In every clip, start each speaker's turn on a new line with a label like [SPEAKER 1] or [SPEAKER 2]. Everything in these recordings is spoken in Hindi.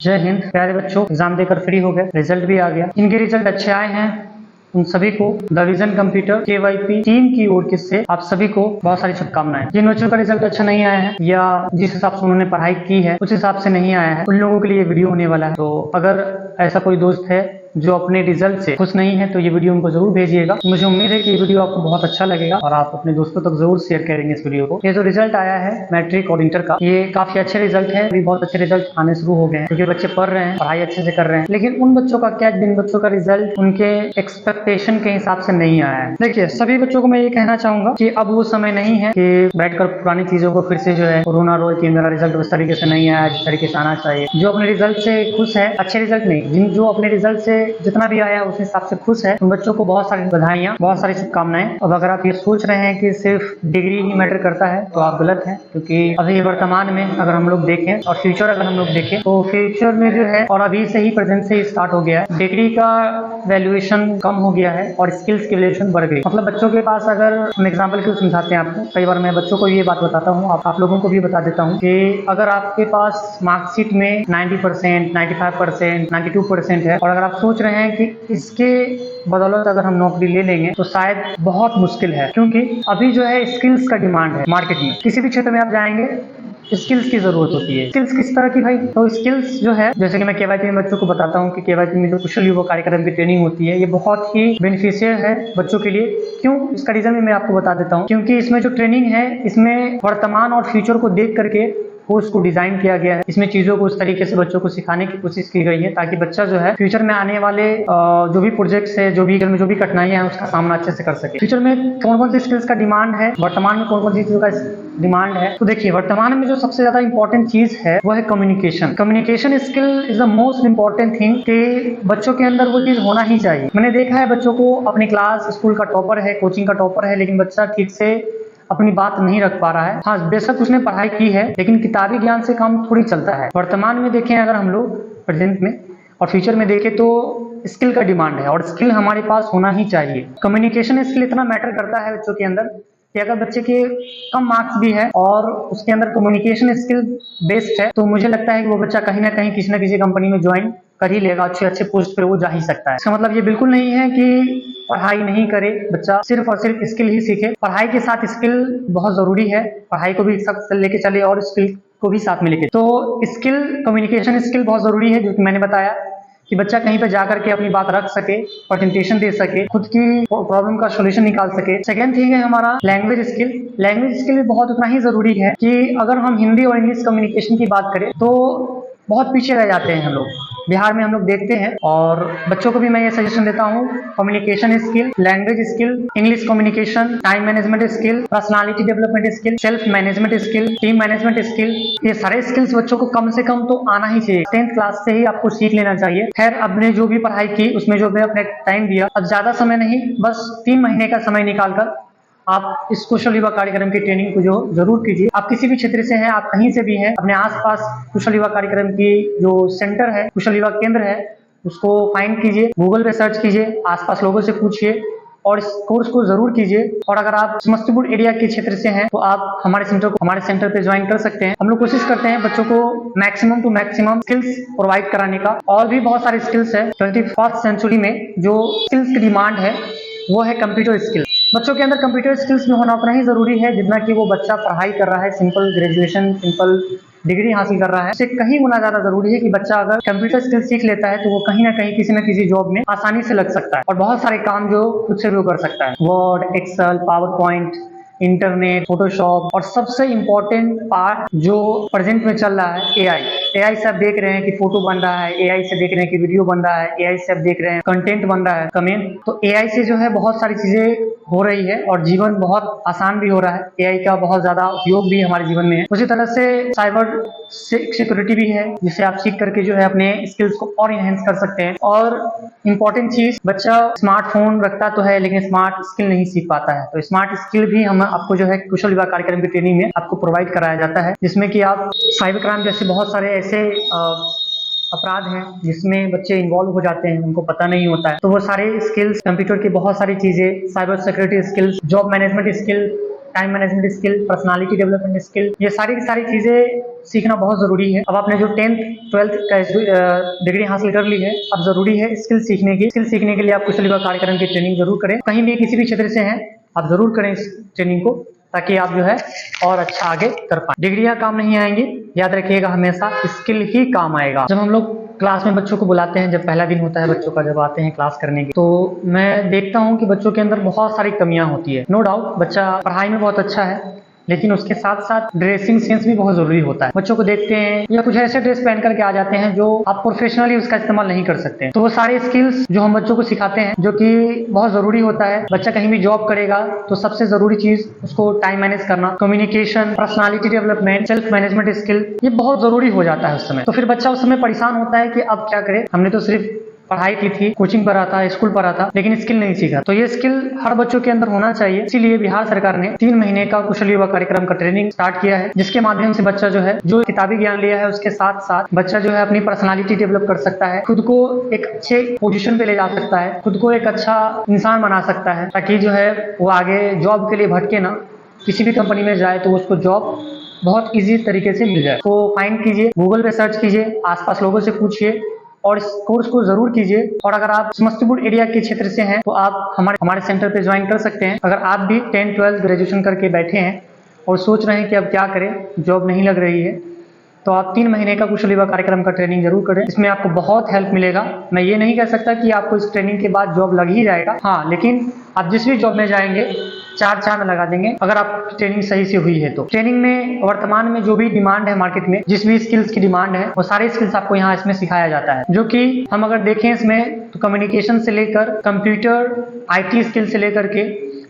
[SPEAKER 1] जय हिंद प्यारे बच्चों, एग्जाम देकर फ्री हो गए, रिजल्ट भी आ गया। इनके रिजल्ट अच्छे आए हैं। उन सभी को the vision computer KYP team की ओर से आप सभी को बहुत सारी शुभकामनाएं। जिन बच्चों का रिजल्ट अच्छा नहीं आया है या जिस हिसाब से उन्होंने पढ़ाई की है उस हिसाब से नहीं आया है, उन लोगों के लिए वीडियो होने वाला है। तो अगर ऐसा कोई दोस्त है जो अपने रिजल्ट से खुश नहीं है तो ये वीडियो उनको जरूर भेजिएगा। मुझे उम्मीद है कि ये वीडियो आपको बहुत अच्छा लगेगा और आप अपने दोस्तों तक जरूर शेयर करेंगे इस वीडियो को। ये जो रिजल्ट आया है मैट्रिक और इंटर का, ये काफी अच्छे रिजल्ट है। अभी बहुत अच्छे रिजल्ट आने शुरू हो गए हैं क्योंकि बच्चे पढ़ रहे हैं, पढ़ाई अच्छे से कर रहे हैं। लेकिन उन बच्चों का क्या, जिन बच्चों का रिजल्ट उनके एक्सपेक्टेशन के हिसाब से नहीं आया है। देखिए, सभी बच्चों को मैं ये कहना चाहूंगा कि अब वो समय नहीं है कि बैठकर पुरानी चीजों को फिर से जो है रोना रोए कि मेरा रिजल्ट उस तरीके से नहीं आया जिस तरीके से आना चाहिए। जो अपने रिजल्ट से खुश है, अच्छे रिजल्ट नहीं, जो अपने रिजल्ट से जितना भी आया उस हिसाब से खुश है, उन बच्चों को बहुत सारी बधाइयां, बहुत सारी शुभकामनाएं। और अगर आप ये सोच रहे हैं कि सिर्फ डिग्री ही मैटर करता है तो आप गलत हैं, क्योंकि अभी वर्तमान में अगर हम लोग देखें और फ्यूचर अगर हम लोग देखें तो फ्यूचर में जो है और अभी से ही प्रेजेंट से ही स्टार्ट हो गया है, डिग्री का वैल्यूएशन कम हो गया है और स्किल्स की वैल्यूएशन बढ़ गई। मतलब बच्चों के पास, अगर हम एग्जाम्पल क्यों समझाते हैं आपको, कई बार मैं बच्चों को ये बात बताता हूँ, आप लोगों को भी बता देता हूँ कि अगर आपके पास मार्कशीट में 90%, 95%, 92% है और अगर आप सोच रहे हैं कि इसके बदौलत अगर हम नौकरी ले लेंगे तो शायद बहुत मुश्किल है, क्योंकि अभी जो है स्किल्स का डिमांड है मार्केट में। किसी भी क्षेत्र में आप जाएंगे स्किल्स की जरूरत होती है। स्किल्स किस तरह की भाई? तो स्किल्स जो है, जैसे कि मैं KYP में बच्चों को बताता हूँ कि KYP में जो कुशल युवा कार्यक्रम की ट्रेनिंग होती है, ये बहुत ही बेनिफिशियल है बच्चों के लिए। क्यों? इसका रीजन भी मैं आपको बता देता हूँ। क्योंकि इसमें जो ट्रेनिंग है, इसमें वर्तमान और फ्यूचर को देख करके कोर्स को डिजाइन किया गया है। इसमें चीजों को उस तरीके से बच्चों को सिखाने की कोशिश की गई है ताकि बच्चा जो है फ्यूचर में आने वाले जो भी प्रोजेक्ट्स है, जो भी कठिनाइयां हैं, उसका सामना अच्छे से कर सके। फ्यूचर में कौन कौन सी स्किल्स का डिमांड है, वर्तमान में कौन कौन सी चीजों का डिमांड है, तो देखिए वर्तमान में जो सबसे ज्यादा इंपॉर्टेंट चीज है वो है communication. Communication skill is the most important thing कि बच्चों के अंदर वो चीज होना ही चाहिए। मैंने देखा है बच्चों को, अपनी क्लास स्कूल का टॉपर है, कोचिंग का टॉपर है, लेकिन बच्चा ठीक से अपनी बात नहीं रख पा रहा है। हाँ, बेशक उसने पढ़ाई की है लेकिन किताबी ज्ञान से काम थोड़ी चलता है। वर्तमान में देखें अगर हम लोग प्रेजेंट में और फ्यूचर में देखें तो स्किल का डिमांड है और स्किल हमारे पास होना ही चाहिए। कम्युनिकेशन स्किल इतना मैटर करता है बच्चों के अंदर कि अगर बच्चे के कम मार्क्स भी है और उसके अंदर कम्युनिकेशन स्किल बेस्ड है तो मुझे लगता है कि वो बच्चा कहीं ना कहीं किसी न किसी कंपनी में ज्वाइन कर ही लेगा, अच्छे अच्छे पोस्ट पे वो जा ही सकता है। इसका मतलब ये बिल्कुल नहीं है कि पढ़ाई नहीं करे बच्चा, सिर्फ और सिर्फ स्किल ही सीखे। पढ़ाई के साथ स्किल बहुत जरूरी है, पढ़ाई को भी साथ लेके चले और स्किल को भी साथ में लेके। तो स्किल, कम्युनिकेशन स्किल बहुत जरूरी है, जो कि मैंने बताया कि बच्चा कहीं पे जाकर के अपनी बात रख सके, प्रेजेंटेशन दे सके, खुद की प्रॉब्लम का सॉल्यूशन निकाल सके। सेकेंड थिंग है हमारा लैंग्वेज स्किल। लैंग्वेज स्किल भी बहुत उतना ही जरूरी है कि अगर हम हिंदी और इंग्लिश कम्युनिकेशन की बात करें तो बहुत पीछे रह जाते हैं हम लोग, बिहार में हम लोग देखते हैं। और बच्चों को भी मैं ये सजेशन देता हूँ, communication skill, language skill, English communication, time management skill, personality development skill, self management skill, team management skill, ये सारे स्किल्स बच्चों को कम से कम तो आना ही चाहिए। 10th क्लास से ही आपको सीख लेना चाहिए। खैर, आपने जो भी पढ़ाई की उसमें जो भी अपने टाइम दिया, अब ज्यादा समय नहीं, बस 3 महीने का समय निकालकर आप इस कुशल युवा कार्यक्रम की ट्रेनिंग को जो जरूर कीजिए। आप किसी भी क्षेत्र से हैं, आप कहीं से भी हैं, अपने आसपास कुशल युवा कार्यक्रम की जो सेंटर है, कुशल युवा केंद्र है, उसको फाइंड कीजिए, गूगल पे सर्च कीजिए, आसपास लोगों से पूछिए और इस कोर्स को जरूर कीजिए। और अगर आप समस्तीपुर एरिया के क्षेत्र से हैं तो आप हमारे सेंटर पे ज्वाइन कर सकते हैं। हम लोग कोशिश करते हैं बच्चों को maximum to maximum skills provide कराने का। और भी बहुत सारे स्किल्स है 21st सेंचुरी में, जो स्किल्स की डिमांड है वो है कंप्यूटर स्किल। बच्चों के अंदर कंप्यूटर स्किल्स भी होना उतना ही जरूरी है जितना कि वो बच्चा पढ़ाई कर रहा है, सिंपल ग्रेजुएशन, सिंपल डिग्री हासिल कर रहा है, उससे कहीं गुना ज्यादा जरूरी है कि बच्चा अगर कंप्यूटर स्किल सीख लेता है तो वो कहीं ना कहीं किसी न किसी जॉब में आसानी से लग सकता है और बहुत सारे काम जो खुद से वो कर सकता है। Word, Excel, PowerPoint, internet, Photoshop, और सबसे इंपॉर्टेंट पार्ट जो प्रेजेंट में चल रहा है AI से आप देख रहे हैं कि फोटो बन रहा है, AI से देख रहे हैं कि वीडियो बन रहा है, AI से आप देख रहे हैं कंटेंट बन रहा है, कमेंट। तो AI से जो है बहुत सारी चीजें हो रही है और जीवन बहुत आसान भी हो रहा है। AI का बहुत ज्यादा उपयोग भी हमारे जीवन में है। उसी तरह से साइबर सिक्योरिटी भी है, जिसे आप सीख करके जो है अपने स्किल्स को और इनहेंस कर सकते हैं। और इम्पोर्टेंट चीज, बच्चा स्मार्टफोन रखता तो है लेकिन स्मार्ट स्किल नहीं सीख पाता है, तो स्मार्ट स्किल भी हम आपको जो है कुशल युवा कार्यक्रम की ट्रेनिंग में आपको प्रोवाइड कराया जाता है, जिसमें कि आप साइबर क्राइम जैसे बहुत सारे ऐसे अपराध हैं जिसमें बच्चे इन्वॉल्व हो जाते हैं, उनको पता नहीं होता है, तो वो सारे स्किल्स, कंप्यूटर की बहुत सारी चीजें, cyber security skills, job management skill, time management skill, personality development skill, ये सारी की सारी चीज़ें सीखना बहुत ज़रूरी है। अब आपने जो 10th 12th का डिग्री हासिल कर ली है, अब ज़रूरी है स्किल सीखने की। स्किल सीखने के लिए आप कुशल युवा कार्यक्रम की ट्रेनिंग जरूर करें। कहीं भी किसी भी क्षेत्र से हैं आप ज़रूर करें इस ट्रेनिंग को, ताकि आप जो है और अच्छा आगे कर पाए। डिग्रियां काम नहीं आएंगी, याद रखिएगा, हमेशा स्किल ही काम आएगा। जब हम लोग क्लास में बच्चों को बुलाते हैं, जब पहला दिन होता है बच्चों का, जब आते हैं क्लास करने की, तो मैं देखता हूं कि बच्चों के अंदर बहुत सारी कमियां होती है। नो डाउट बच्चा पढ़ाई में बहुत अच्छा है, लेकिन उसके साथ साथ ड्रेसिंग सेंस भी बहुत जरूरी होता है। बच्चों को देखते हैं या कुछ ऐसे ड्रेस पहन करके आ जाते हैं जो आप प्रोफेशनली उसका इस्तेमाल नहीं कर सकते। तो वो सारे स्किल्स जो हम बच्चों को सिखाते हैं, जो कि बहुत जरूरी होता है। बच्चा कहीं भी जॉब करेगा तो सबसे जरूरी चीज उसको टाइम मैनेज करना, communication, personality development, self management skill, ये बहुत जरूरी हो जाता है उस समय। तो फिर बच्चा उस समय परेशान होता है कि अब क्या करे, हमने तो सिर्फ पढ़ाई की थी, कोचिंग पढ़ा था, स्कूल पढ़ा था, लेकिन स्किल नहीं सीखा। तो ये स्किल हर बच्चों के अंदर होना चाहिए। इसीलिए बिहार सरकार ने 3 महीने का कुशल युवा कार्यक्रम का ट्रेनिंग स्टार्ट किया है, जिसके माध्यम से बच्चा जो है, जो किताबी ज्ञान लिया है उसके साथ साथ बच्चा जो है अपनी पर्सनालिटी डेवलप कर सकता है, खुद को एक अच्छे पोजीशन पे ले जा सकता है, खुद को एक अच्छा इंसान बना सकता है, ताकि जो है वो आगे जॉब के लिए भटके ना, किसी भी कंपनी में जाए तो उसको जॉब बहुत इजी तरीके से मिल जाए। तो फाइंड कीजिए, गूगल पे सर्च कीजिए, आसपास लोगों से पूछिए और इस कोर्स को जरूर कीजिए। और अगर आप समस्तीपुर एरिया के क्षेत्र से हैं तो आप हमारे सेंटर पे ज्वाइन कर सकते हैं। अगर आप भी 10th 12th ग्रेजुएशन करके बैठे हैं और सोच रहे हैं कि अब क्या करें, जॉब नहीं लग रही है, तो आप 3 महीने का कुशल युवा कार्यक्रम का ट्रेनिंग जरूर करें। इसमें आपको बहुत हेल्प मिलेगा। मैं ये नहीं कह सकता कि आपको इस ट्रेनिंग के बाद जॉब लग ही जाएगा, हाँ, लेकिन आप जिस भी जॉब में जाएंगे 4 चांद लगा देंगे अगर आप ट्रेनिंग सही से हुई है तो। ट्रेनिंग में वर्तमान में जो भी डिमांड है मार्केट में, जिस भी स्किल्स की डिमांड है, वो सारे स्किल्स आपको यहाँ इसमें सिखाया जाता है। जो कि हम अगर देखें इसमें तो कम्युनिकेशन से लेकर कंप्यूटर, IT स्किल से लेकर के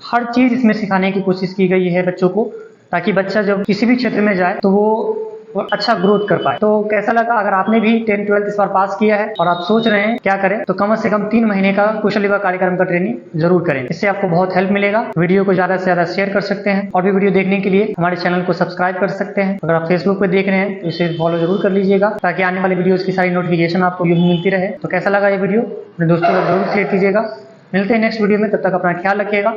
[SPEAKER 1] हर चीज इसमें सिखाने की कोशिश की गई है बच्चों को, ताकि बच्चा जब किसी भी क्षेत्र में जाए तो वो अच्छा ग्रोथ कर पाए। तो कैसा लगा? अगर आपने भी 10th 12th इस बार पास किया है और आप सोच रहे हैं क्या करें, तो कम से कम 3 महीने का कुशल युवा कार्यक्रम का ट्रेनिंग जरूर करें। इससे आपको बहुत हेल्प मिलेगा। वीडियो को ज्यादा से ज्यादा शेयर कर सकते हैं और भी वीडियो देखने के लिए हमारे चैनल को सब्सक्राइब कर सकते हैं। अगर आप फेसबुक पे देख रहे हैं तो इसे फॉलो जरूर कर लीजिएगा, ताकि आने वाली वीडियोस की सारी नोटिफिकेशन आपको यूं ही मिलती रहे। तो कैसा लगा ये वीडियो, अपने दोस्तों को जरूर शेयर कीजिएगा। मिलते हैं नेक्स्ट वीडियो में, तब तक अपना ख्याल रखिएगा।